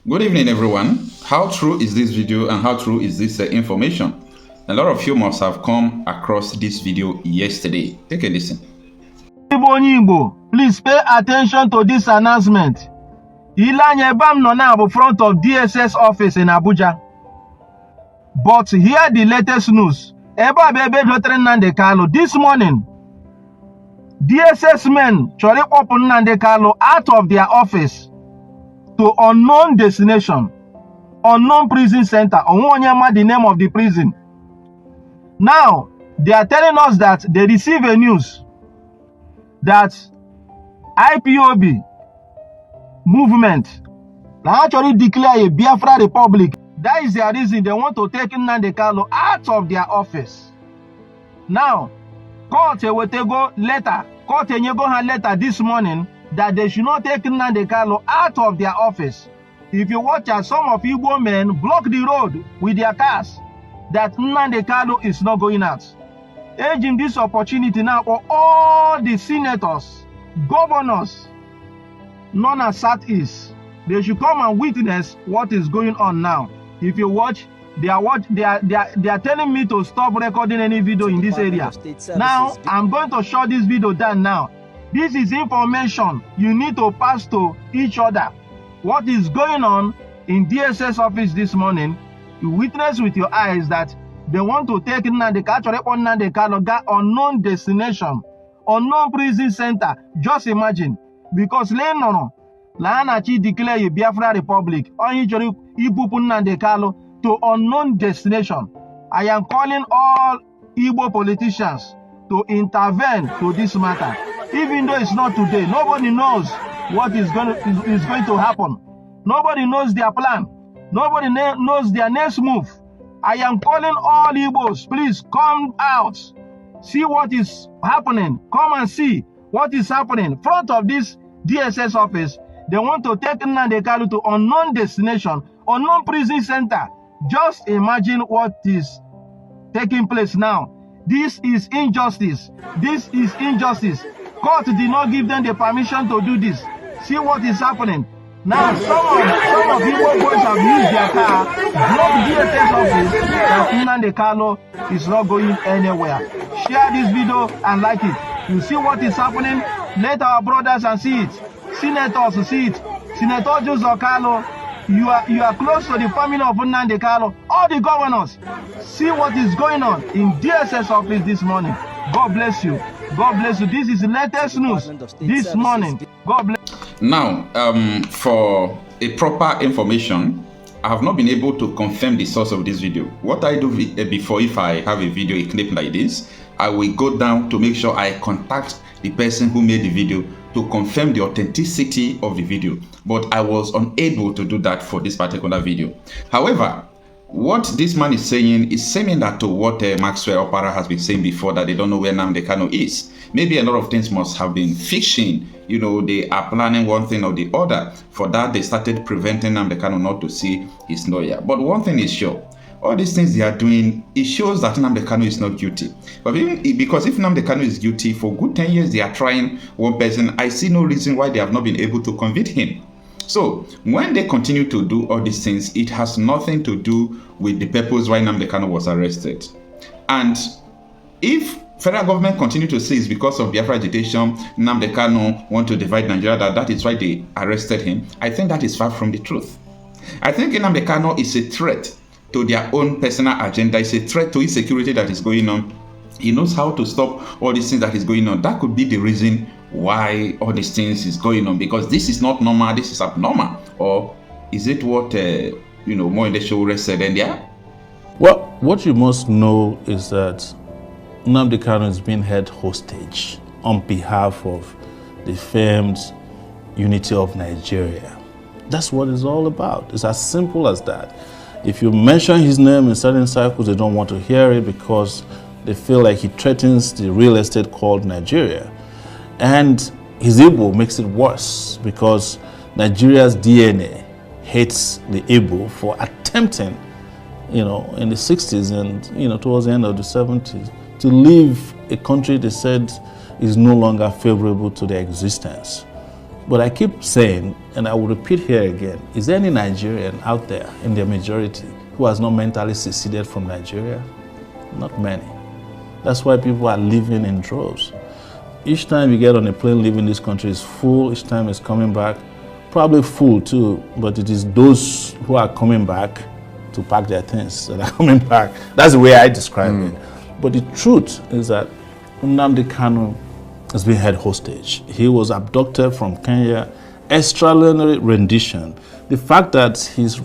Good evening, everyone. How true is this video and how true is this information? A lot of you must have come across this video yesterday. Take a listen. Igbo, please pay attention to this announcement. Ilanye Bam no now front of DSS office in Abuja. But hear the latest news. Nnamdi Kanu this morning. DSS men chori open Nnamdi Kanu out of their office to unknown destination, unknown prison center. Onwonyama the name of the prison. Now they are telling us that they receive a news that ipob movement now actually declare a Biafra republic. That is their reason they want to take Nnamdi Kanu out of their office. Now, court will go letter. Court will letter this morning that they should not take Nnamdi Kanu out of their office. If you watch as some of Igbo men block the road with their cars, that Nnamdi Kanu is not going out. Urging this opportunity now for all the senators, governors, known as Southeast, they should come and witness what is going on now. If you watch, they are telling me to stop recording any video in this area. Now I'm going to shut this video down now. This is information you need to pass to each other. What is going on in DSS office this morning? You witness with your eyes that they want to take Nnamdi Kanu unknown destination, unknown prison center. Just imagine, because Lanachi declare a Biafra republic, Nnamdi Kanu to unknown destination. I am calling all Igbo politicians to intervene to this matter. Even though it's not today, nobody knows what is going to happen. Nobody knows their plan. Nobody knows their next move. I am calling all Igbos, please come out. See what is happening. Come and see what is happening. In front of this DSS office, they want to take Nnamdi Kanu to unknown destination, unknown prison center. Just imagine what is taking place now. This is injustice. This is injustice. Court did not give them the permission to do this. See what is happening. Now, some of Igbo boys have used their car, blocked DSS office, and Nnamdi Kanu is not going anywhere. Share this video and like it. You see what is happening? Let our brothers and see it. Senators see it. Senator Joseph Kanu, you are close to the family of Nnamdi Kanu. All the governors, see what is going on in DSS office this morning. God bless you. God bless you. This is the latest news this morning. God bless. Now, for a proper information, I have not been able to confirm the source of this video. What I do before, if I have a video, a clip like this, I will go down to make sure I contact the person who made the video to confirm the authenticity of the video. But I was unable to do that for this particular video. However, what this man is saying is similar to what Marcel Opara has been saying before, that they don't know where Nnamdi Kanu is. Maybe a lot of things must have been fiction. You know, they are planning one thing or the other. For that, they started preventing Nnamdi Kanu not to see his lawyer. But one thing is sure, all these things they are doing, it shows that Nnamdi Kanu is not guilty. But because if Nnamdi Kanu is guilty, for good 10 years they are trying one person, I see no reason why they have not been able to convict him. So when they continue to do all these things, it has nothing to do with the purpose why Nnamdi Kanu was arrested. And if federal government continue to say it's because of Biafra agitation, Nnamdi Kanu want to divide Nigeria, that is why they arrested him, I think that is far from the truth. I think Nnamdi Kanu is a threat to their own personal agenda. It's a threat to insecurity that is going on. He knows how to stop all these things that is going on. That could be the reason why all these things is going on, because this is not normal, this is abnormal. Or is it what more in the show said earlier? Well, what you must know is that Nnamdi Kanu is being held hostage on behalf of the famed unity of Nigeria. That's what it's all about. It's as simple as that. If you mention his name in certain circles, they don't want to hear it because they feel like he threatens the real estate called Nigeria. And his Igbo makes it worse because Nigeria's DNA hates the Igbo for attempting, in the 60s and, towards the end of the 70s, to leave a country they said is no longer favorable to their existence. But I keep saying, and I will repeat here again, is there any Nigerian out there in their majority who has not mentally seceded from Nigeria? Not many. That's why people are living in droves. Each time you get on a plane leaving this country is full, each time it's coming back, probably full too, but it is those who are coming back to pack their things that are coming back. That's the way I describe it. But the truth is that Nnamdi Kanu has been held hostage. He was abducted from Kenya, extraordinary rendition. The fact that he's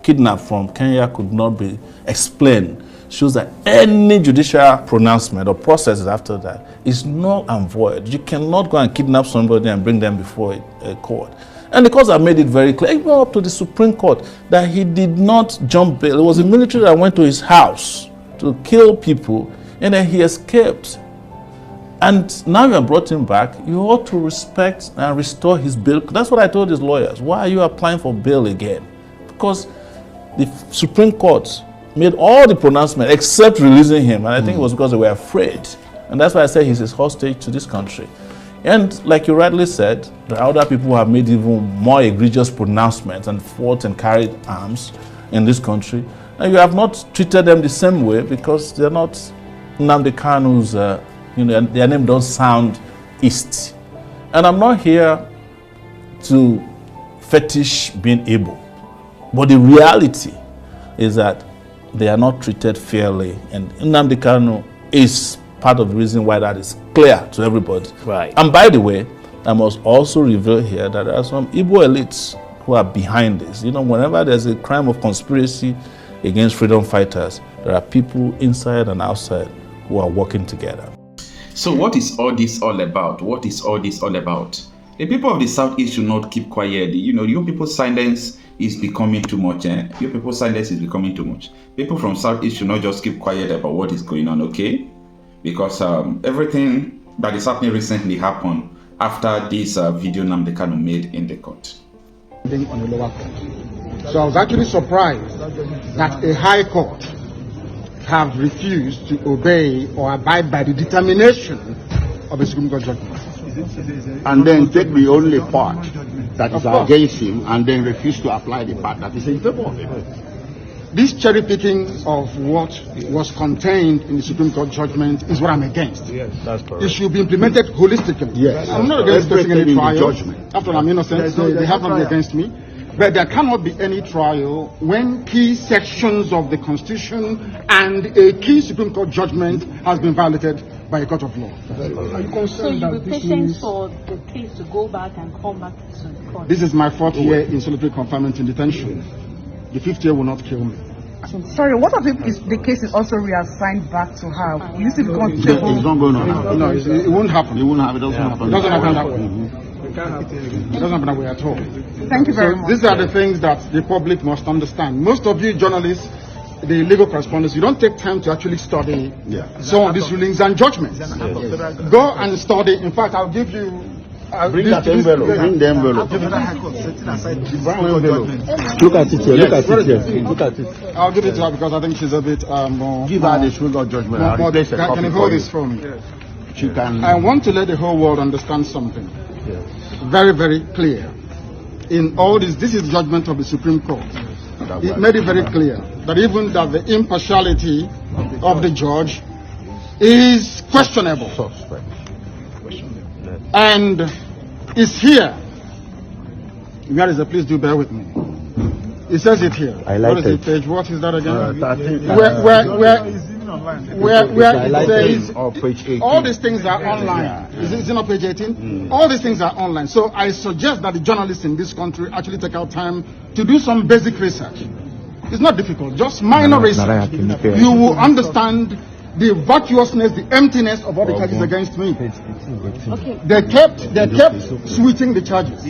kidnapped from Kenya could not be explained shows that any judicial pronouncement or processes after that is null and void. You cannot go and kidnap somebody and bring them before a court. And the courts have made it very clear, even up to the Supreme Court, that he did not jump bail. It was the military that went to his house to kill people, and then he escaped. And now you have brought him back, you ought to respect and restore his bail. That's what I told his lawyers. Why are you applying for bail again? Because the Supreme Court made all the pronouncements except releasing him. And I think it was because they were afraid. And that's why I said he's a hostage to this country. And like you rightly said, there are other people who have made even more egregious pronouncements and fought and carried arms in this country. And you have not treated them the same way because they're not Nnamdi Kanu's, their name don't sound East. And I'm not here to fetish being able. But the reality is that they are not treated fairly. And Nnamdi Kanu is part of the reason why that is clear to everybody. Right. And by the way, I must also reveal here that there are some Igbo elites who are behind this. Whenever there's a crime of conspiracy against freedom fighters, there are people inside and outside who are working together. So what is all this all about? What is all this all about? The people of the Southeast should not keep quiet. Your people's silence is becoming too much. Your people's silence is becoming too much. People from Southeast should not just keep quiet about what is going on, okay? Because everything that is happening recently happened after this video Nnamdi Kanu made in the court. On the lower court. So I was actually surprised that a high court have refused to obey or abide by the determination of a Supreme Court judgment. And then take the only part that is against him and then refuse to apply the part that is in favor of him. This cherry picking of what was contained in the Supreme Court judgment is what I'm against. Yes, that's correct. It should be implemented holistically. Yes. I'm not against facing any trial. Judgment. After I'm innocent, so they have not been against me. But there cannot be any trial when key sections of the Constitution and a key Supreme Court judgment has been violated by a court of law. Are you concerned that this means for the case to go back and come back to the court? This is my 4th year in solitary confinement in detention. The 5th year will not kill me. Sorry, what if the case is also reassigned back to her? You see, It's not going on. No, it won't happen. It won't happen. It doesn't happen. It doesn't happen that way. It doesn't happen that way at all. Thank you very much. These are the things that the public must understand. Most of you journalists, the legal correspondents, you don't take time to actually study some of these rulings and judgments. Go and study. In fact, I'll give you... Bring that envelope. Bring the envelope. Look at it here. Look at it here. Look at it. I'll give it to her because I think she's a bit more... Give her the Supreme Court judgment. Can you hold this for me? She can... I want to let the whole world understand something. Yes. Very, very clear. In all this is the judgment of the Supreme Court. It made it very clear that even that the impartiality of the judge is questionable. And it's here. Where is it? Please do bear with me. It says it here. I like what is the page? What is that again? Where it says all these things are online. Is it not page 18? All these things are online. So I suggest that the journalists in this country actually take out time to do some basic research. It's not difficult, just minor research. You will understand the virtuousness, the emptiness of all the charges against me. Okay. They kept switching the charges.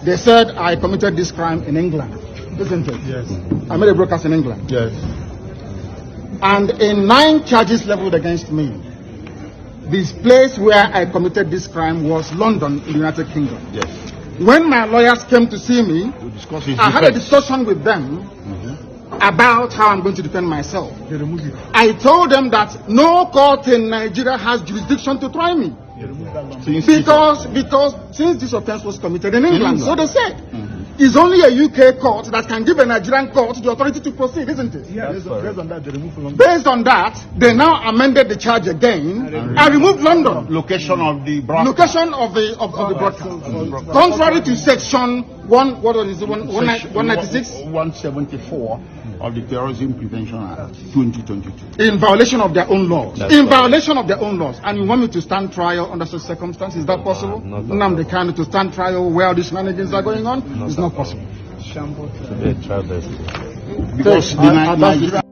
They said I committed this crime in England, isn't it? Yes. I made a broadcast in England. Yes. And in 9 charges leveled against me, this place where I committed this crime was London in the United Kingdom. Yes. When my lawyers came to see me, I had a discussion with them about how I'm going to defend myself. I told them that no court in Nigeria has jurisdiction to try me. Because since this offense was committed in England, so they said. It's only a UK court that can give a Nigerian court the authority to proceed, isn't it? Yeah, based on that, they removed London. Based on that, they now amended the charge again and removed London. Location of the broadcast. Location of the broadcast. Contrary to section 196? 174 of the Terrorism Prevention Act 2022. In violation of their own laws. Violation of their own laws. And you want me to stand trial under such circumstances? Is that possible? Nnamdi Kanu to stand trial where these shenanigans are going on? It's not possible. Because the Nigeria